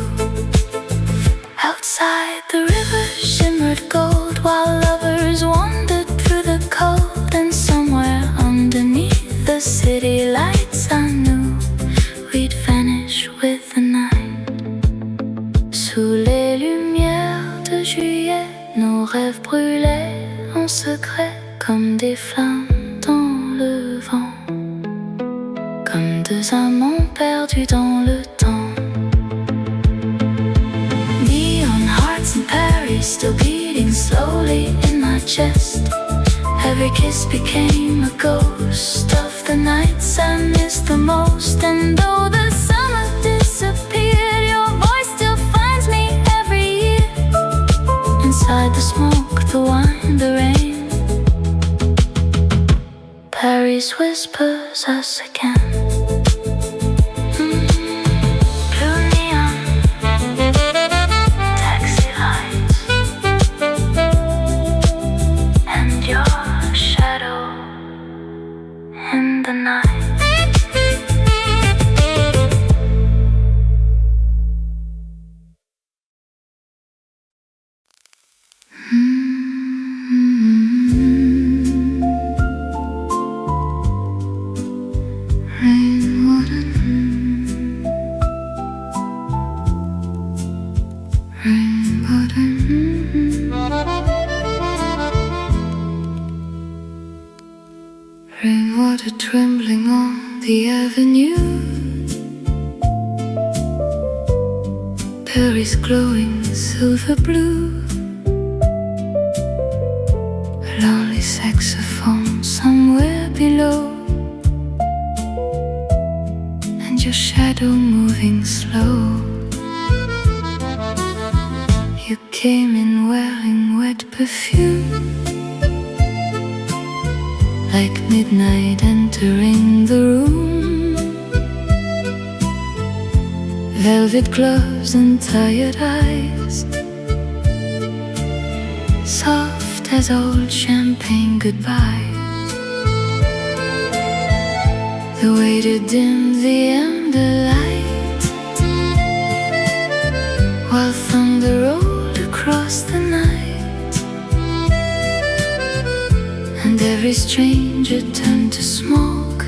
Outside the river shimmered gold while lovers wandered through the cold, and somewhere underneath the city lights I knew we'd vanish with the night. Sous les lumières de juillet, nos rêves brûlaient en secret comme des flammes dans le vent, comme deux amants perdus dans le temps. Neon hearts in Paris still beating slowly in my chest. Every kiss became a ghost of the nights I missed the most. And though the summer disappeared, your voice still finds me every year. Inside the smoke, the wine, the rain, Paris whispers us again. Blue neon, taxi lights, and your shadow in the night. Rainwater trembling on the avenue, Paris glowing silver blue, a lonely saxophone somewhere below, and your shadow moving slow. You came in wearing wet perfume, like midnight entering the room. Velvet gloves and tired eyes, soft as old champagne goodbyes. The way to dim the ember light, while thunder rolled across the night. And every stranger turned to smoke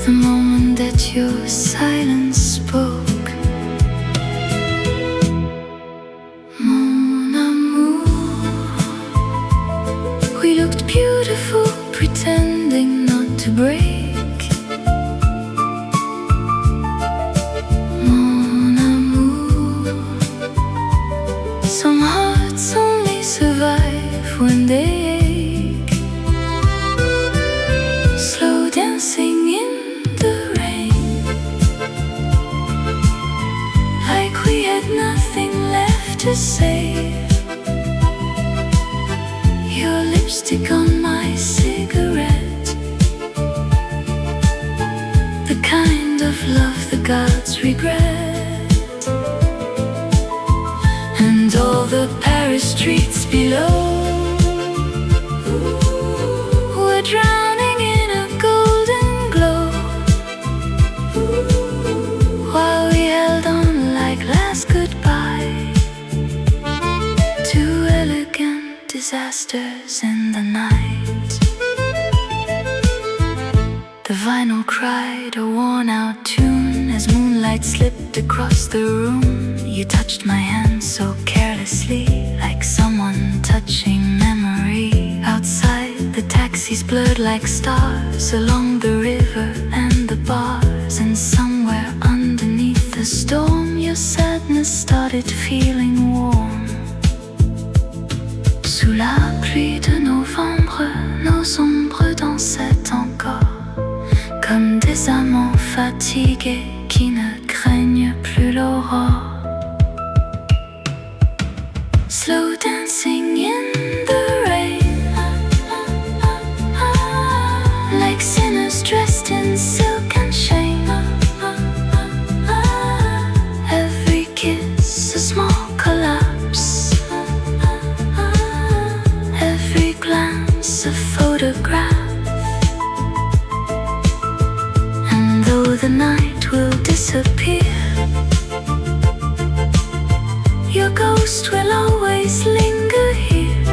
the moment that your silence spoke. Mon amour, we looked beautiful, pretending not to break. Mon amour, some hearts only survive when they ache, slow dancing in the rain, like we had nothing left to say. Your lipstick on my cigarette, the kind of love the gods regret. And all the Paris streets below were drowning in a golden glow, while we held on like last goodbye, two elegant disasters in the night. The vinyl cried a worn-out tune as moonlight slipped across the room. You touched my hand so carelessly, like someone touching memory. Outside, the taxis blurred like stars along the river and the bars. And somewhere underneath the storm, your sadness started feeling warm. Sous la pluie de novembre, nos ombres dansaient encore, comme des amants fatigués qui ne craignent plus l'aurore. Slow dancing in the rain, like sinners dressed in silk and shame. Every kiss a small collapse, photograph. And though the night will disappear, your ghost will always linger here,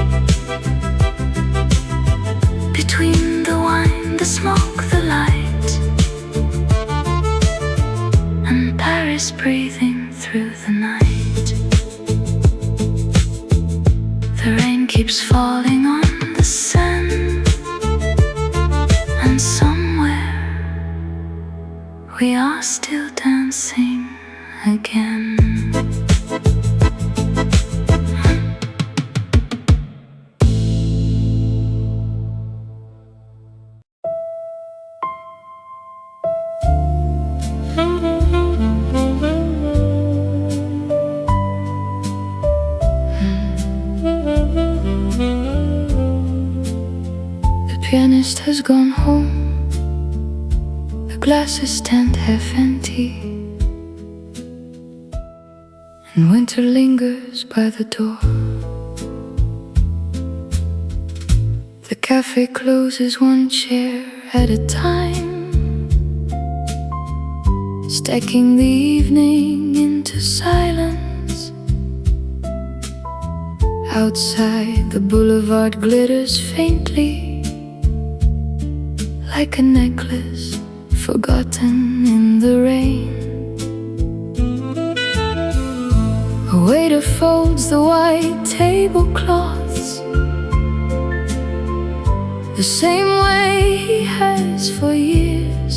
between the wine, the smoke, the light, and Paris breathing through the night. The rain keeps falling on the sand, and somewhere we are still dancing again. The pianist has gone home, the glasses stand half empty, and winter lingers by the door. The cafe closes one chair at a time, stacking the evening into silence. Outside, the boulevard glitters faintly, like a necklace forgotten in the rain. A waiter folds the white tablecloths the same way he has for years,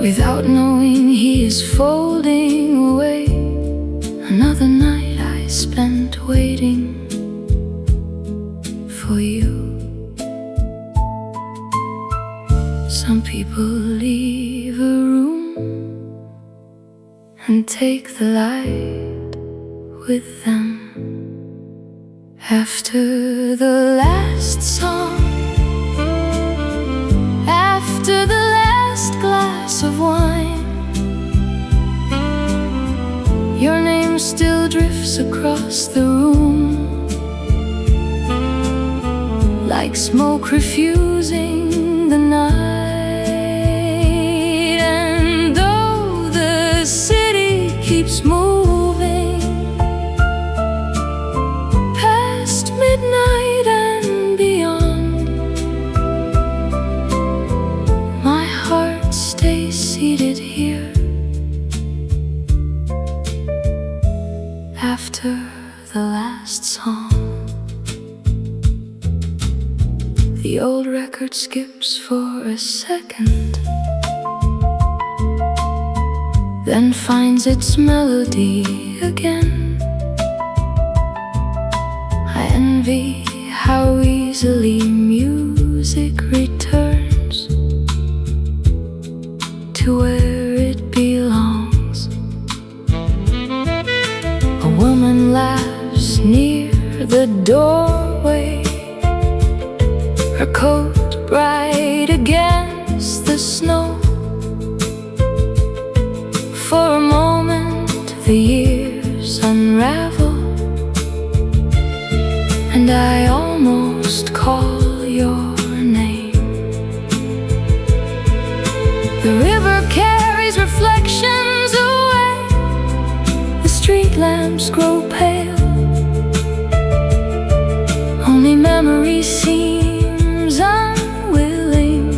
without knowing he is folding away another night I spent waiting for you. Some people leave a room and take the light with them. After the last song, after the last glass of wine, your name still drifts across the room, like smoke refusing the night. Keeps moving past midnight and beyond, my heart stays seated here. After the last song, the old record skips for a second, then finds its melody again. I envy how easily music returns to where it belongs. A woman laughs near the doorway, her coat bright against the snow. For a moment the years unravel, and I almost call your name. The river carries reflections away, the street lamps grow pale, only memory seems unwilling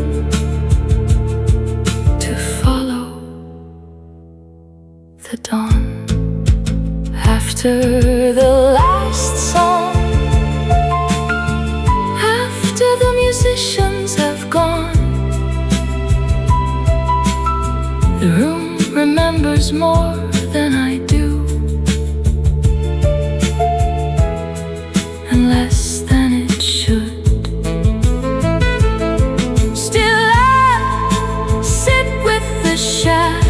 to follow the dawn. After the last song, after the musicians have gone, the room remembers more than I do, and less than it should. Still I sit with the shadows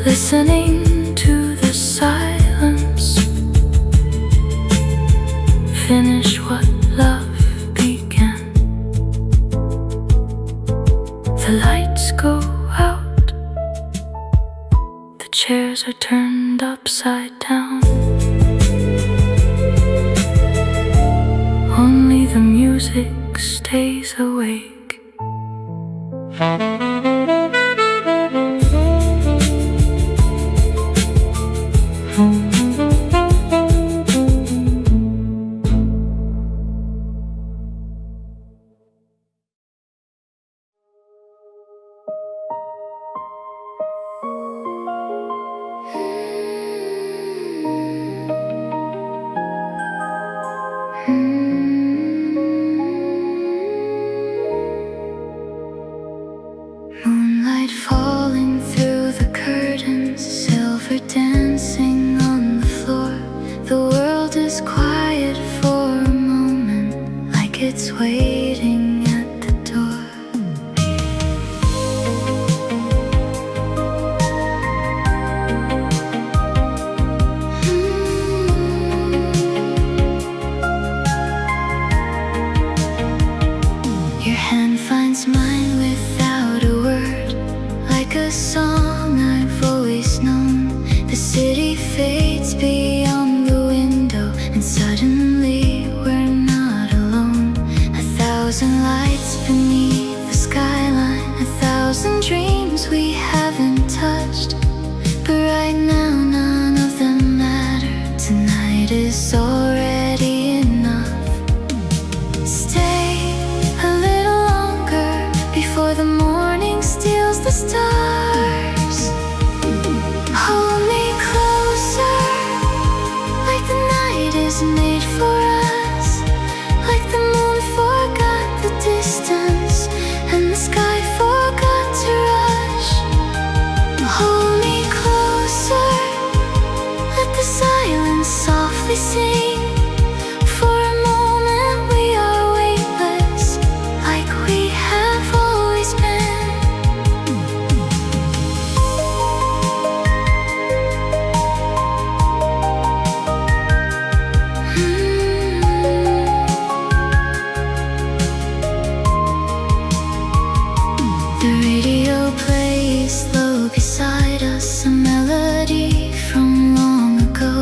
listening to the silence finish what love began. The lights go out chairs are turned upside down. Only the music stays awake. Moonlight falling through the curtains, silver dancing on the floor. The world is quiet for a moment, like it's waiting at the door. Your hand finds mine without a word, like a song I've always known. The city fades beyond the window, and suddenly we're not alone. 1,000 lights beneath the skyline, 1,000 dreams we haven't touched. But right now none of them matter. Tonight is already enough. Stay a little longer before the morning steals the stars. Hold me closer, like the night is made for us, like the moon forgot the distance and the sky forgot to rush. Hold me closer, let the silence softly sing. For a moment we are weightless, like we have always been. The radio plays low beside us, a melody from long ago.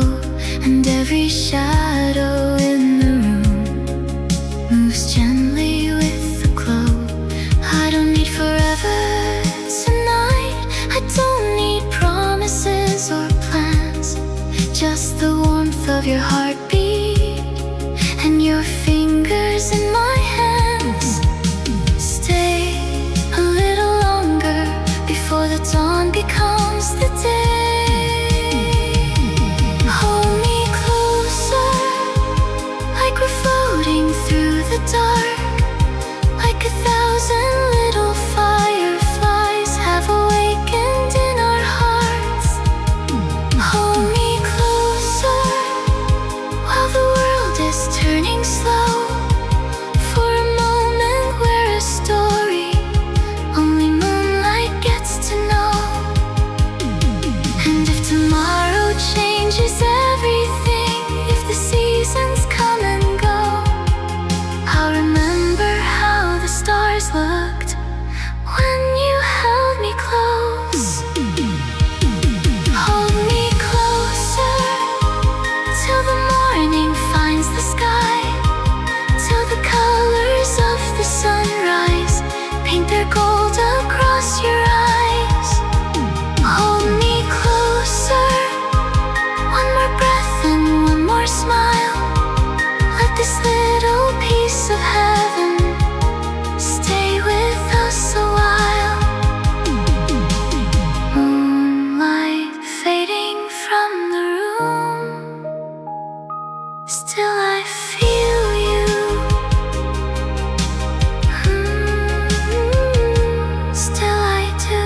And every shadow in the room moves gently with the glow. I don't need forever tonight, I don't need promises or plans, just the warmth of your heartbeat and your fingers in my hands. Stay a little longer before the dawn becomes the day. Hold me closer, like we're floating through the dark, like 1,000 little fireflies have awakened in our hearts. Hold me closer, while the world is turning slow. For a moment we're a story only moonlight gets to know. And if tomorrow changes everything, if the seasons come and go, I'll remember how the stars looked when you held me close. Hold me closer till the morning finds the sky, till the colors of the sunrise paint their gold across your eyes. Hold me closer, one more breath and one more smile. Let this little piece of heaven stay with us a while. Moonlight fading from the room, still I feel you. Still I do.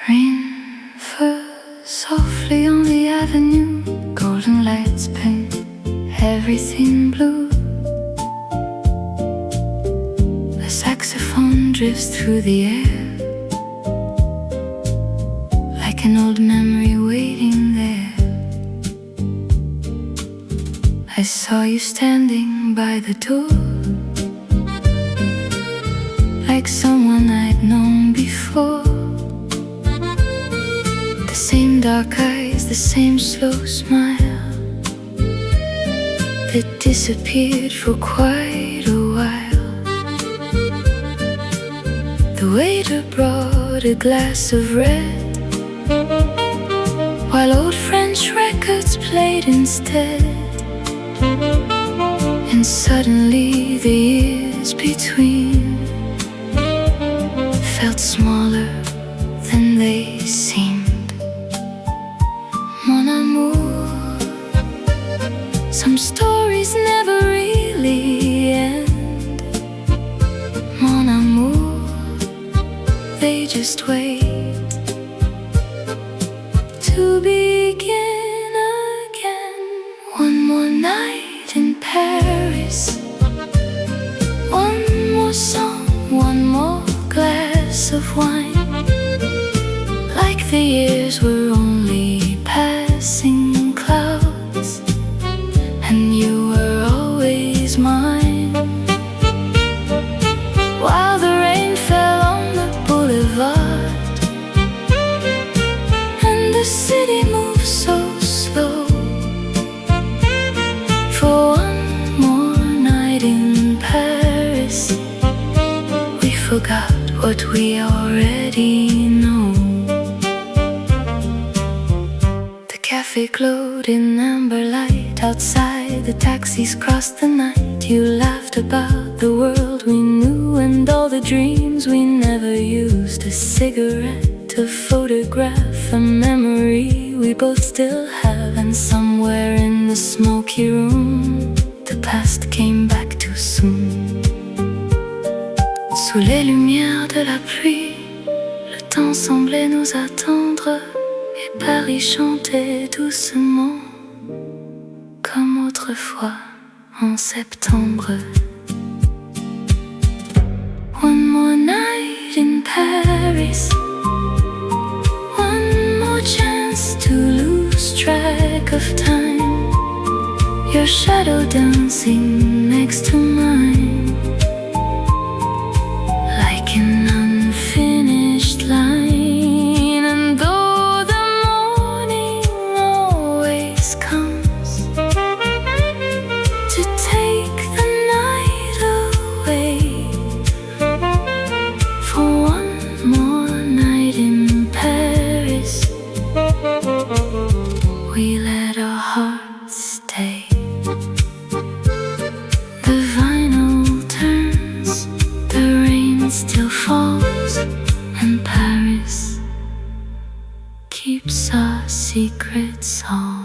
Rain falls softly on the avenue, golden lights paint everything blue. drifts through the air, like an old memory waiting there. I saw you standing by the door, like someone I'd known before. The same dark eyes, the same slow smile that disappeared for quite a while. The waiter brought a glass of red, while old French records played instead. And suddenly the years between felt smaller than they seemed. Mon amour, some stories never really end. Mon amour, they just wait to begin again. One more night in Paris, one more song, one more glass of wine. Like the years were only passing clouds, and you were always mine. While the rain fell on the boulevard, and the city moved so slow. For one more night in Paris, we forgot what we already know. The cafe glowed in amber light. Outside, the taxis crossed the night. You laughed about the world we knew and all the dreams we never used. A cigarette, a photograph, a memory we both still have. And somewhere in the smoky room, the past came back too soon. Sous les lumières de la pluie, le temps semblait nous attendre, et Paris chantait doucement, comme autrefois en septembre. One more night in Paris, one more chance to lose track of time. Your shadow dancing next to mine, like an unfinished line. And though the morning always comes to take the night away, for one more night in Paris, we let our hearts stay. The vinyl turns, the rain still falls, and Paris keeps our secrets all.